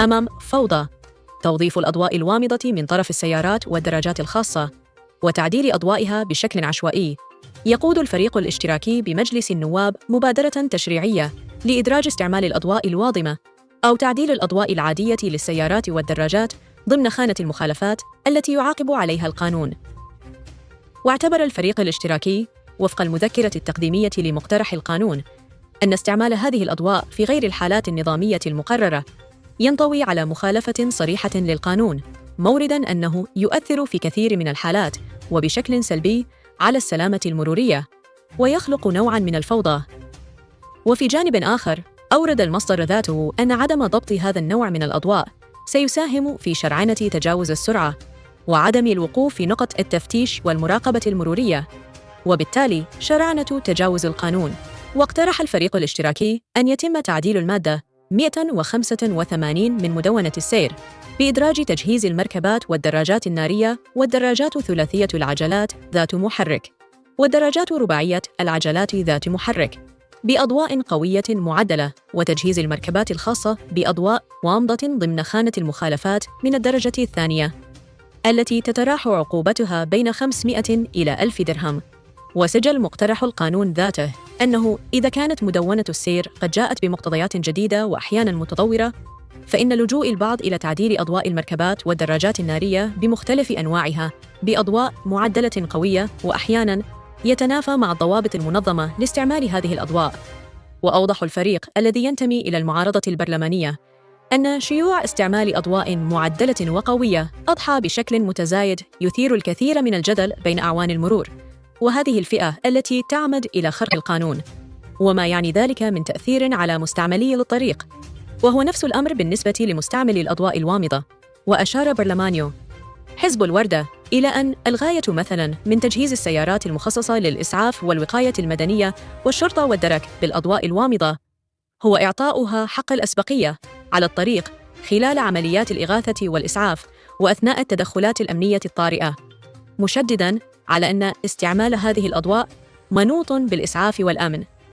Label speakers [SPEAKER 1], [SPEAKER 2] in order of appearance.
[SPEAKER 1] أمام فوضى توظيف الأضواء الوامضة من طرف السيارات والدراجات الخاصة وتعديل أضوائها بشكل عشوائي. يقود الفريق الاشتراكي بمجلس النواب مبادرة تشريعية لإدراج استعمال الأضواء الواضمة أو تعديل الأضواء العادية للسيارات والدراجات ضمن خانة المخالفات التي يعاقب عليها القانون. واعتبر الفريق الاشتراكي وفق المذكرة التقديمية لمقترح القانون أن استعمال هذه الأضواء في غير الحالات النظامية المقررة ينطوي على مخالفة صريحة للقانون، مورداً أنه يؤثر في كثير من الحالات وبشكل سلبي على السلامة المرورية ويخلق نوعاً من الفوضى. وفي جانب آخر، أورد المصدر ذاته أن عدم ضبط هذا النوع من الأضواء سيساهم في شرعنة تجاوز السرعة وعدم الوقوف في نقط التفتيش والمراقبة المرورية، وبالتالي شرعنة تجاوز القانون. واقترح الفريق الاشتراكي أن يتم تعديل المادة 185 من مدونة السير بإدراج تجهيز المركبات والدراجات النارية والدراجات ثلاثية العجلات ذات محرك والدراجات رباعية العجلات ذات محرك بأضواء قوية معدلة، وتجهيز المركبات الخاصة بأضواء وامضة ضمن خانة المخالفات من الدرجة الثانية التي تتراوح عقوبتها بين 500 إلى 1000 درهم. وسجل مقترح القانون ذاته أنه إذا كانت مدونة السير قد جاءت بمقتضيات جديدة وأحياناً متطورة، فإن لجوء البعض إلى تعديل أضواء المركبات والدراجات النارية بمختلف أنواعها بأضواء معدلة قوية وأحياناً يتنافى مع الضوابط المنظمة لاستعمال هذه الأضواء. وأوضح الفريق الذي ينتمي إلى المعارضة البرلمانية أن شيوع استعمال أضواء معدلة وقوية أضحى بشكل متزايد يثير الكثير من الجدل بين أعوان المرور وهذه الفئة التي تعمد إلى خرق القانون، وما يعني ذلك من تأثير على مستعملي الطريق، وهو نفس الأمر بالنسبة لمستعملي الأضواء الوامضة. وأشار برلمانيو حزب الوردة إلى أن الغاية مثلاً من تجهيز السيارات المخصصة للإسعاف والوقاية المدنية والشرطة والدرك بالأضواء الوامضة هو إعطاؤها حق الأسبقية على الطريق خلال عمليات الإغاثة والإسعاف وأثناء التدخلات الأمنية الطارئة، مشدداً على أن استعمال هذه الأضواء منوط بالإسعاف والأمن.